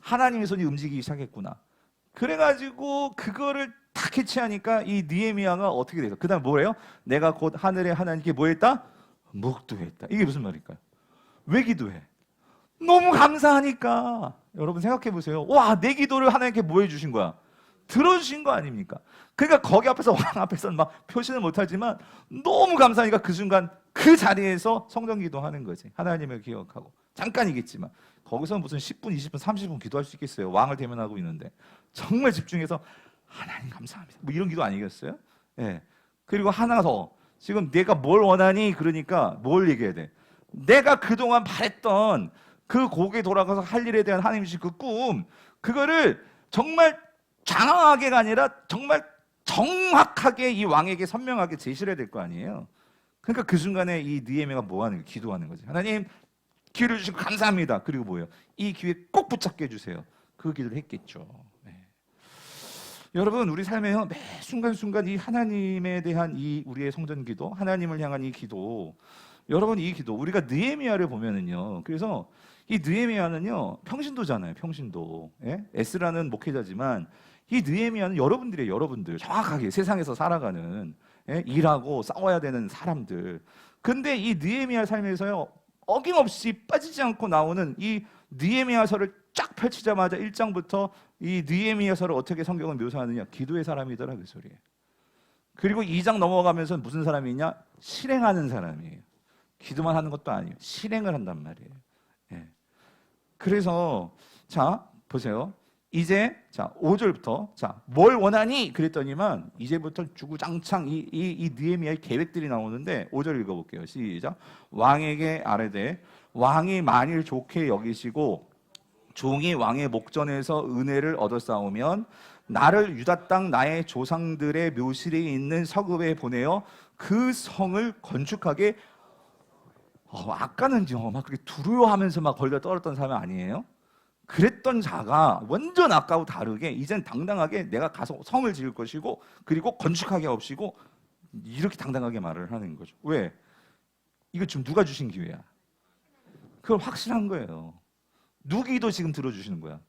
하나님의 손이 움직이기 시작했구나. 그래가지고 그거를 딱 캐치하니까 이 느헤미야가 어떻게 돼서 그 다음 뭐예요? 내가 곧 하늘의 하나님께 뭐 했다? 묵도했다. 이게 무슨 말일까요? 왜 기도해? 너무 감사하니까. 여러분 생각해 보세요. 내 기도를 하나님께 뭐 해주신 거야? 들어주신 거 아닙니까? 그러니까 거기 앞에서 왕 앞에서는 막 표시는 못하지만 너무 감사하니까 그 순간 그 자리에서 성전 기도하는 거지. 하나님을 기억하고. 잠깐이겠지만 거기서 무슨 10분, 20분, 30분 기도할 수 있겠어요? 왕을 대면하고 있는데 정말 집중해서 하나님 감사합니다. 뭐 이런 기도 아니겠어요? 예. 그리고 하나 더. 지금 내가 뭘 원하니? 그러니까 뭘 얘기해야 돼? 내가 그동안 바랬던 그 곡에 돌아가서 할 일에 대한 하나님 주신 그 꿈, 그거를 정말 장황하게가 아니라 정말 정확하게 이 왕에게 선명하게 제시를 해야 될 거 아니에요. 그러니까 그 순간에 이 느헤미야가 뭐 하는 거예요? 기도하는 거죠. 하나님 기회를 주시고 감사합니다. 그리고 뭐예요? 이 기회 꼭 붙잡게 해주세요. 그 기도를 했겠죠. 네. 여러분 우리 삶에 매 순간순간 이 하나님에 대한 이 우리의 성전 기도, 하나님을 향한 이 기도, 여러분 이 기도 우리가 느헤미야를 보면은요. 그래서 이 느헤미야는요 평신도잖아요. 평신도. 예? 에스라는 목회자지만 이 느헤미야는 여러분들이에요. 여러분들 정확하게 세상에서 살아가는 일하고 싸워야 되는 사람들. 근데 이 느헤미야 삶에서요 어김없이 빠지지 않고 나오는 이 느헤미야서를 쫙 펼치자마자 1장부터 이 느헤미야서를 어떻게 성경은 묘사하느냐? 기도의 사람이더라 그 소리예요. 그리고 2장 넘어가면서 무슨 사람이냐? 실행하는 사람이에요. 기도만 하는 것도 아니에요. 실행을 한단 말이에요. 예. 그래서 자 보세요. 이제 자 5절부터 뭘 원하니? 그랬더니만 이제부터 주구장창 이 느헤미야의 계획들이 나오는데 5절 읽어볼게요. 시작. 왕에게 아뢰되 왕이 만일 좋게 여기시고 종이 왕의 목전에서 은혜를 얻어싸우면 나를 유다 땅 나의 조상들의 묘실에 있는 서급에 보내어 그 성을 건축하게. 아까는 막 그렇게 두려워하면서 막 걸려 떨었던 사람 아니에요? 그랬던 자가 완전 아까와 다르게 이젠 당당하게 내가 가서 성을 지을 것이고 그리고 건축하게 없이고 이렇게 당당하게 말을 하는 거죠. 왜? 이거 지금 누가 주신 기회야? 그걸 확실한 거예요. 누기도 지금 들어주시는 거야.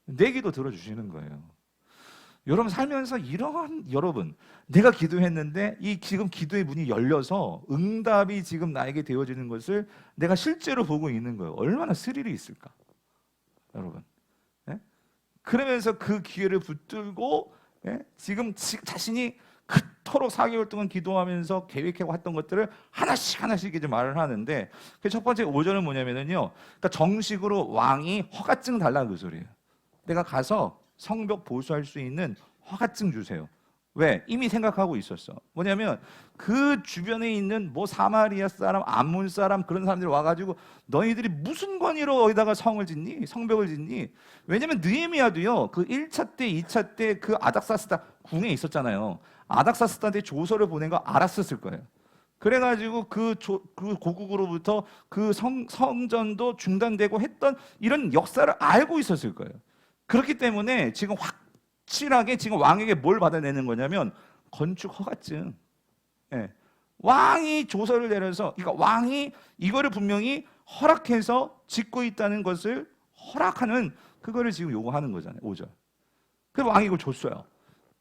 내 기도 들어주시는 거예요. 여러분 살면서 이러한 여러분 내가 기도했는데 이 지금 기도의 문이 열려서 응답이 지금 나에게 되어지는 것을 내가 실제로 보고 있는 거예요. 얼마나 스릴이 있을까, 여러분. 예? 그러면서 그 기회를 붙들고 예? 지금 자신이 그토록 4개월 동안 기도하면서 계획하고 했던 것들을 하나씩 이제 말을 하는데 그 첫 번째 5절은 뭐냐면요. 그러니까 정식으로 왕이 허가증 달라 그 소리예요. 내가 가서 성벽 보수할 수 있는 허가증 주세요. 왜? 이미 생각하고 있었어. 뭐냐면 그 주변에 있는 뭐 사마리아 사람, 암몬 사람 그런 사람들이 와가지고 너희들이 무슨 권위로 어디다가 성을 짓니? 성벽을 짓니? 왜냐면 느헤미야도요. 그 1차 때, 2차 때 그 아닥사스다 궁에 있었잖아요. 아닥사스다한테 조서를 보낸 거 알았었을 거예요. 그래가지고 그 고국으로부터 그 성전도 중단되고 했던 이런 역사를 알고 있었을 거예요. 그렇기 때문에 지금 확실하게 지금 왕에게 뭘 받아내는 거냐면 건축 허가증. 예. 왕이 조서를 내려서 그러니까 왕이 이거를 분명히 허락해서 짓고 있다는 것을 허락하는 그거를 지금 요구하는 거잖아요. 5절. 그래서 왕이 이걸 줬어요.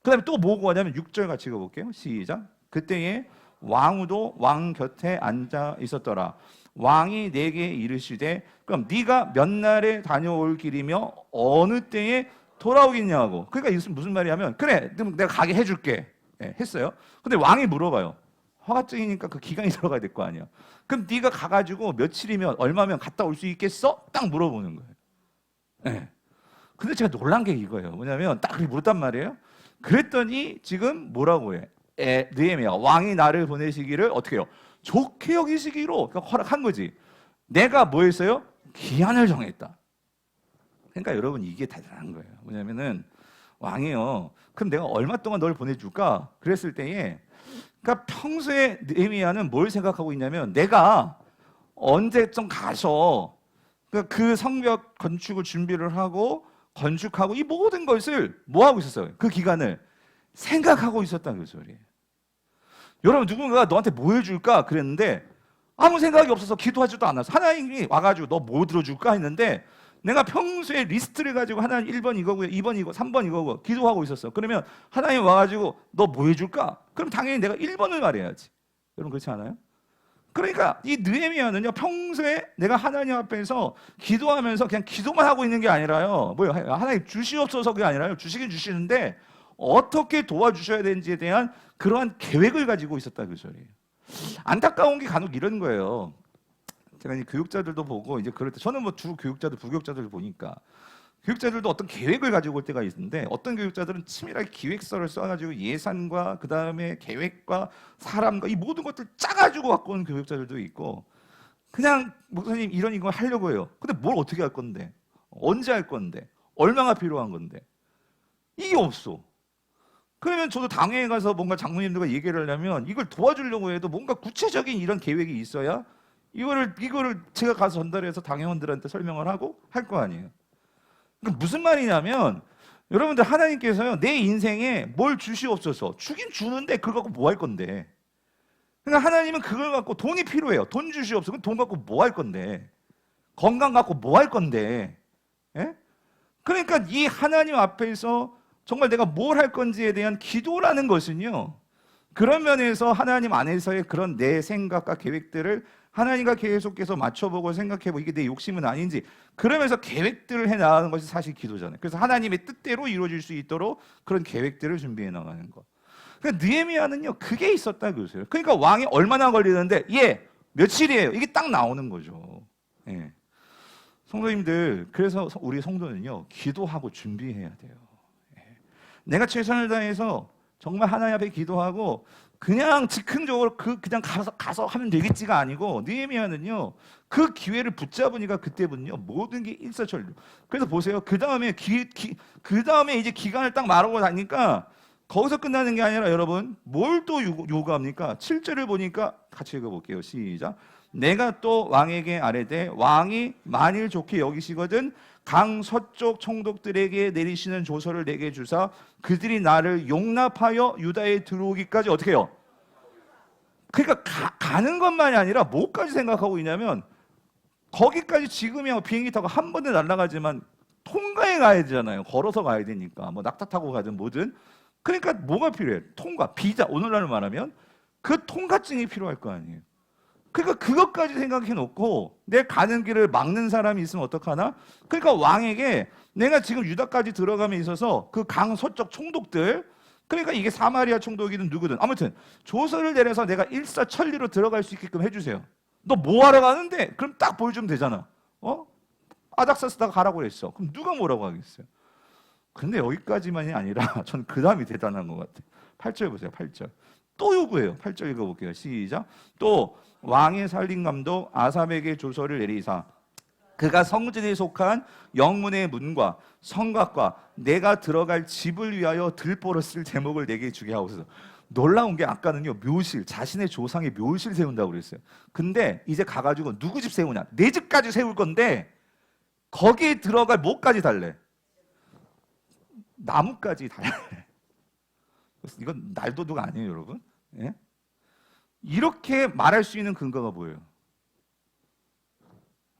그 다음에 또 뭐고 하냐면 6절 같이 읽어볼게요. 시작. 그때에 왕후도 왕 곁에 앉아 있었더라. 왕이 내게 이르시되 그럼 네가 몇 날에 다녀올 길이며 어느 때에 돌아오겠냐고. 그러니까 이것은 무슨 말이냐면 그래 그럼 내가 가게 해줄게 했어요. 근데 왕이 물어봐요. 허가증이니까 그 기간이 들어가야 될 거 아니야. 그럼 네가 가가지고 며칠이면 얼마면 갔다 올 수 있겠어? 딱 물어보는 거예요. 네. 근데 제가 놀란 게 이거예요. 뭐냐면 딱 그렇게 물었단 말이에요. 그랬더니 지금 뭐라고 해? 느헤미야 왕이 나를 보내시기를 어떻게 해요? 좋게 여기시기로 허락한 거지. 내가 뭐 했어요? 기한을 정했다. 그러니까 여러분 이게 대단한 거예요. 뭐냐면은 왕이요. 그럼 내가 얼마 동안 널 보내줄까? 그랬을 때에 그러니까 평소에 느헤미야는 뭘 생각하고 있냐면 내가 언제쯤 가서 그 성벽 건축을 준비를 하고 건축하고 이 모든 것을 뭐 하고 있었어요? 그 기간을 생각하고 있었다는 그 소리예요. 여러분 누군가가 너한테 뭐 해줄까 그랬는데 아무 생각이 없어서 기도하지도 않았어. 하나님이 와가지고 너 뭐 들어줄까 했는데 내가 평소에 리스트를 가지고 하나님 1번 이거고요 2번 이거 3번 이거고 기도하고 있었어. 그러면 하나님 와가지고 너 뭐 해줄까? 그럼 당연히 내가 1번을 말해야지. 여러분 그렇지 않아요? 그러니까 이 느헤미야는요 평소에 내가 하나님 앞에서 기도하면서 그냥 기도만 하고 있는 게 아니라요 뭐요 하나님 주시옵소서가 아니라요 주시긴 주시는데 어떻게 도와주셔야 되는지에 대한 그러한 계획을 가지고 있었다 그 소리예요. 안타까운 게 간혹 이런 거예요. 제가 이제 교육자들도 보고 이제 그럴 때 저는 뭐 주 교육자들 부교육자들 보니까 교육자들도 어떤 계획을 가지고 올 때가 있는데 어떤 교육자들은 치밀하게 기획서를 써가지고 예산과 그 다음에 계획과 사람과 이 모든 것들 짜가지고 갖고 온 교육자들도 있고 그냥 목사님 이런 이거 하려고 해요. 근데 뭘 어떻게 할 건데? 언제 할 건데? 얼마나 필요한 건데? 이게 없어. 그러면 저도 당회에 가서 뭔가 장로님들과 얘기를 하려면 이걸 도와주려고 해도 뭔가 구체적인 이런 계획이 있어야 이거를 제가 가서 전달해서 당회원들한테 설명을 하고 할 거 아니에요. 그러니까 무슨 말이냐면 여러분들 하나님께서요 내 인생에 뭘 주시옵소서 주긴 주는데 그걸 갖고 뭐 할 건데. 그러니까 하나님은 그걸 갖고 돈이 필요해요. 돈 주시옵소서. 그럼 돈 갖고 뭐 할 건데. 건강 갖고 뭐 할 건데. 예? 그러니까 이 하나님 앞에서 정말 내가 뭘 할 건지에 대한 기도라는 것은요 그런 면에서 하나님 안에서의 그런 내 생각과 계획들을 하나님과 계속해서 맞춰보고 생각해보고 이게 내 욕심은 아닌지 그러면서 계획들을 해나가는 것이 사실 기도잖아요. 그래서 하나님의 뜻대로 이루어질 수 있도록 그런 계획들을 준비해 나가는 것. 그러니까 느헤미야는요 그게 있었다 그러세요. 그러니까 왕이 얼마나 걸리는데 며칠이에요. 이게 딱 나오는 거죠. 예. 성도님들 그래서 우리 성도는요 기도하고 준비해야 돼요. 예. 내가 최선을 다해서 정말 하나님 앞에 기도하고 그냥 즉흥적으로 그냥 가서 하면 되겠지가 아니고 느헤미야는요 그 기회를 붙잡으니까 그때부터요 모든 게 일사천리. 그래서 보세요. 그 다음에 그 다음에 이제 기간을 딱 말하고 나니까 거기서 끝나는 게 아니라 여러분 뭘 또 요구합니까? 7절을 보니까 같이 읽어볼게요. 시작. 내가 또 왕에게 아뢰되 왕이 만일 좋게 여기시거든 강 서쪽 총독들에게 내리시는 조서를 내게 주사 그들이 나를 용납하여 유다에 들어오기까지 어떻게 해요? 그러니까 가는 것만이 아니라 뭐까지 생각하고 있냐면 거기까지 지금이야 비행기 타고 한 번에 날아가지만 통과해 가야 되잖아요. 걸어서 가야 되니까. 뭐 낙타 타고 가든 뭐든. 그러니까 뭐가 필요해? 통과, 비자. 오늘날로 말하면 그 통과증이 필요할 거 아니에요. 그러니까 그것까지 생각해 놓고 내 가는 길을 막는 사람이 있으면 어떡하나? 그러니까 왕에게 내가 지금 유다까지 들어감에 있어서 그 강 서쪽 총독들, 그러니까 이게 사마리아 총독이든 누구든 아무튼 조서를 내려서 내가 일사천리로 들어갈 수 있게끔 해주세요. 너 뭐 하러 가는데? 그럼 딱 보여주면 되잖아. 아닥사스다가 가라고 그랬어. 그럼 누가 뭐라고 하겠어요? 근데 여기까지만이 아니라 전 그 다음이 대단한 것 같아요. 8절 보세요. 8절. 또 요구해요. 8절 읽어볼게요. 시작. 또 왕의 살림감독 아삽에게 조서를 내리사 그가 성전에 속한 영문의 문과 성곽과 내가 들어갈 집을 위하여 들보로 쓸 제목을 내게 주게 하옵소서. 놀라운 게 아까는요, 묘실, 자신의 조상의 묘실 세운다고 그랬어요. 근데 이제 가가지고 누구 집 세우냐? 내 집까지 세울 건데 거기에 들어갈 뭐까지 달래? 나무까지 달래. 이건 날도도가 아니에요, 여러분. 예? 이렇게 말할 수 있는 근거가 뭐예요?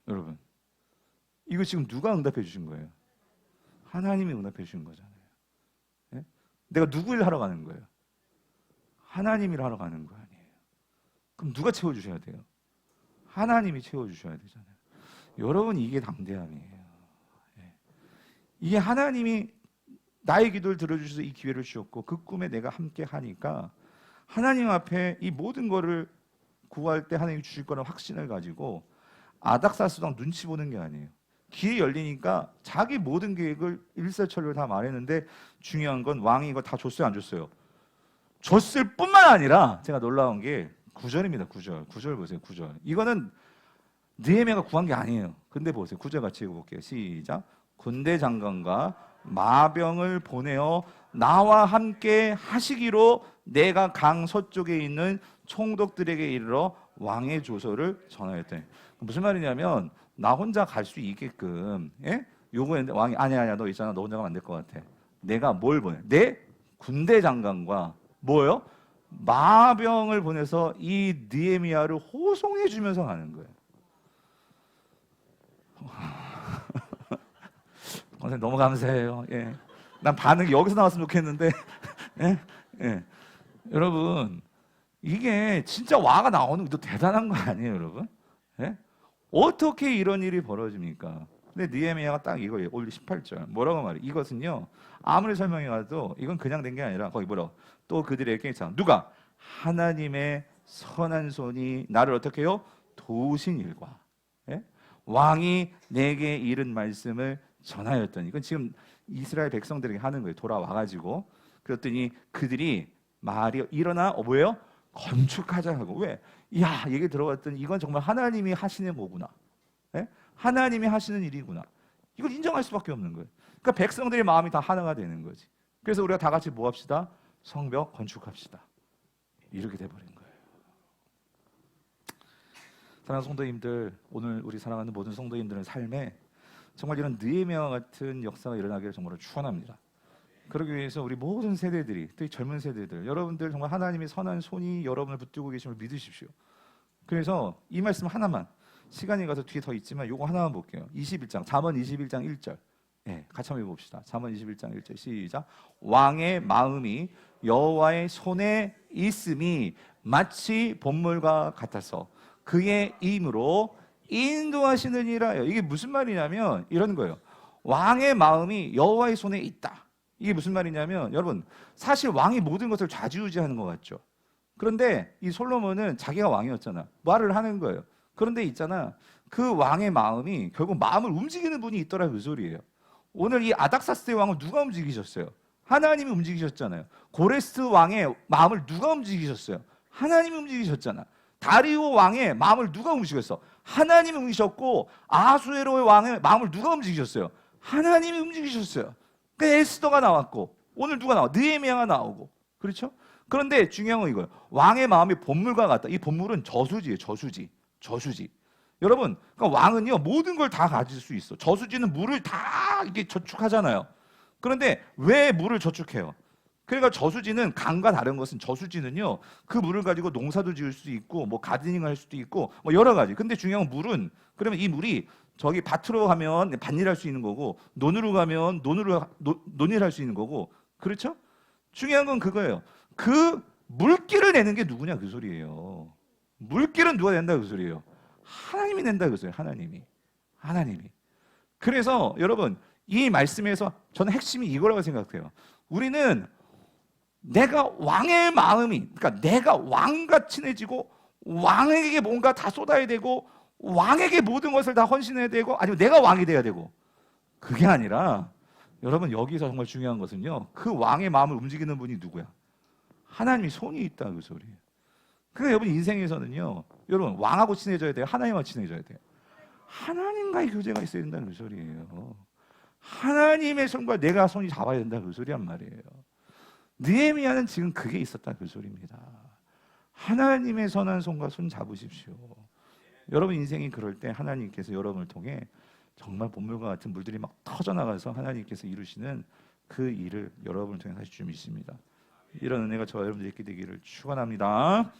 여러분, 이거 지금 누가 응답해 주신 거예요? 하나님이 응답해 주신 거잖아요. 예? 내가 누구 일 하러 가는 거예요? 하나님 일 하러 가는 거 아니에요. 그럼 누가 채워주셔야 돼요? 하나님이 채워주셔야 되잖아요. 여러분, 이게 담대함이에요. 예. 이게 하나님이 나의 기도를 들어주셔서 이 기회를 주셨고 그 꿈에 내가 함께 하니까 하나님 앞에 이 모든 거를 구할 때 하나님이 주실 거라는 확신을 가지고 아닥사스당 눈치 보는 게 아니에요. 길이 열리니까 자기 모든 계획을 일사천리로 다 말했는데 중요한 건 왕이 이거 다 줬어요, 안 줬어요? 줬을 뿐만 아니라 제가 놀라운 게 9절입니다. 9절 보세요. 9절. 이거는 느헤미야가 구한 게 아니에요. 근데 보세요. 9절 같이 읽어볼게요. 시작. 군대 장관과 마병을 보내어 나와 함께 하시기로 내가 강 서쪽에 있는 총독들에게 이르러 왕의 조서를 전하였더니, 무슨 말이냐면 나 혼자 갈 수 있게끔 요구했는데 왕이 아니야 너 있잖아, 너 혼자 가면 안 될 것 같아. 내가 뭘 보내? 내 군대 장관과 뭐요? 마병을 보내서 이 느헤미야를 호송해 주면서 가는 거예요. 선생님 너무 감사해요. 예. 난 반응이 여기서 나왔으면 좋겠는데 예? 예. 여러분, 이게 진짜 와가 나오는 것도 대단한 거 아니에요, 여러분? 예? 어떻게 이런 일이 벌어집니까? 근데 느헤미야가 딱 이거예요. 오늘 18절 뭐라고 말해? 이것은요, 아무리 설명해가도 이건 그냥 된 게 아니라 거기 뭐라고? 또 그들에게 누가? 하나님의 선한 손이 나를 어떻게 해요? 도우신 일과 왕이 내게 이른 말씀을 전하였더니, 이건 지금 이스라엘 백성들에게 하는 거예요. 돌아와가지고 그랬더니 그들이 말이 일어나 뭐예요? 건축하자 하고. 왜? 야, 얘기 들어봤더니 이건 정말 하나님이 하시는 거구나. 하나님이 하시는 일이구나. 이걸 인정할 수밖에 없는 거예요. 그러니까 백성들의 마음이 다 하나가 되는 거지. 그래서 우리가 다 같이 뭐 합시다? 성벽 건축합시다. 이렇게 돼버린 거예요. 사랑하는 성도님들, 오늘 우리 사랑하는 모든 성도님들의 삶에 정말 이런 느헤미야와 같은 역사가 일어나기를 정말 축원합니다. 그러기 위해서 우리 모든 세대들이, 또 이 젊은 세대들, 여러분들 정말 하나님의 선한 손이 여러분을 붙들고 계심을 믿으십시오. 그래서 이 말씀 하나만, 시간이 가서 뒤에 더 있지만 요거 하나만 볼게요. 21장, 잠언 21장 1절. 같이 한번 읽어봅시다. 잠언 21장 1절 시작. 왕의 마음이 여호와의 손에 있음이 마치 봇물과 같아서 그의 힘으로 인도하시느니라. 이게 무슨 말이냐면 이런 거예요. 왕의 마음이 여호와의 손에 있다. 이게 무슨 말이냐면, 여러분, 사실 왕이 모든 것을 좌지우지하는 것 같죠. 그런데 이 솔로몬은 자기가 왕이었잖아. 말을 하는 거예요. 그런데 있잖아, 그 왕의 마음이 결국 마음을 움직이는 분이 있더라, 그 소리예요. 오늘 이 아닥사스의 왕을 누가 움직이셨어요? 하나님이 움직이셨잖아요. 고레스 왕의 마음을 누가 움직이셨어요? 하나님이 움직이셨잖아. 다리오 왕의 마음을 누가 움직였어? 하나님이 움직이셨고, 아수에로의 왕의 마음을 누가 움직이셨어요? 하나님이 움직이셨어요. 그러니까 에스더가 나왔고, 오늘 누가 나와? 느헤미야가 나오고, 그렇죠? 그런데 중요한 건 이거예요. 왕의 마음이 봇물과 같다. 이 봇물은 저수지예요. 저수지. 여러분, 그러니까 왕은요, 모든 걸 다 가질 수 있어. 저수지는 물을 다 이렇게 저축하잖아요. 그런데 왜 물을 저축해요? 그러니까 저수지는, 강과 다른 것은, 저수지는요, 그 물을 가지고 농사도 지을 수도 있고 뭐 가드닝을 할 수도 있고 뭐 여러 가지. 근데 중요한 건 물은, 그러면 이 물이 저기 밭으로 가면 밭일할 수 있는 거고 논으로 가면 논일할 수 있는 거고 그렇죠? 중요한 건 그거예요. 그 물기를 내는 게 누구냐 그 소리예요. 물기는 누가 낸다 그 소리예요. 하나님이 낸다 그 소리예요. 하나님이. 그래서 여러분 이 말씀에서 저는 핵심이 이거라고 생각해요. 우리는 내가 왕의 마음이 그러니까 내가 왕과 친해지고 왕에게 뭔가 다 쏟아야 되고 왕에게 모든 것을 다 헌신해야 되고 아니면 내가 왕이 돼야 되고 그게 아니라 여러분 여기서 정말 중요한 것은요. 그 왕의 마음을 움직이는 분이 누구야? 하나님이 손이 있다 그 소리예요. 그러니까 여러분 인생에서는요. 여러분 왕하고 친해져야 돼요. 하나님과 친해져야 돼요. 하나님과의 교제가 있어야 된다는 그 소리예요. 하나님의 손과 내가 손이 잡아야 된다 그 소리란 말이에요. 느헤미야는 지금 그게 있었다 그 소리입니다. 하나님의 선한 손과 손 잡으십시오. 여러분 인생이 그럴 때 하나님께서 여러분을 통해 정말 본물과 같은 물들이 막 터져나가서 하나님께서 이루시는 그 일을 여러분을 통해 하실 줄 믿습니다. 이런 은혜가 저와 여러분들에게 되기를 축원합니다.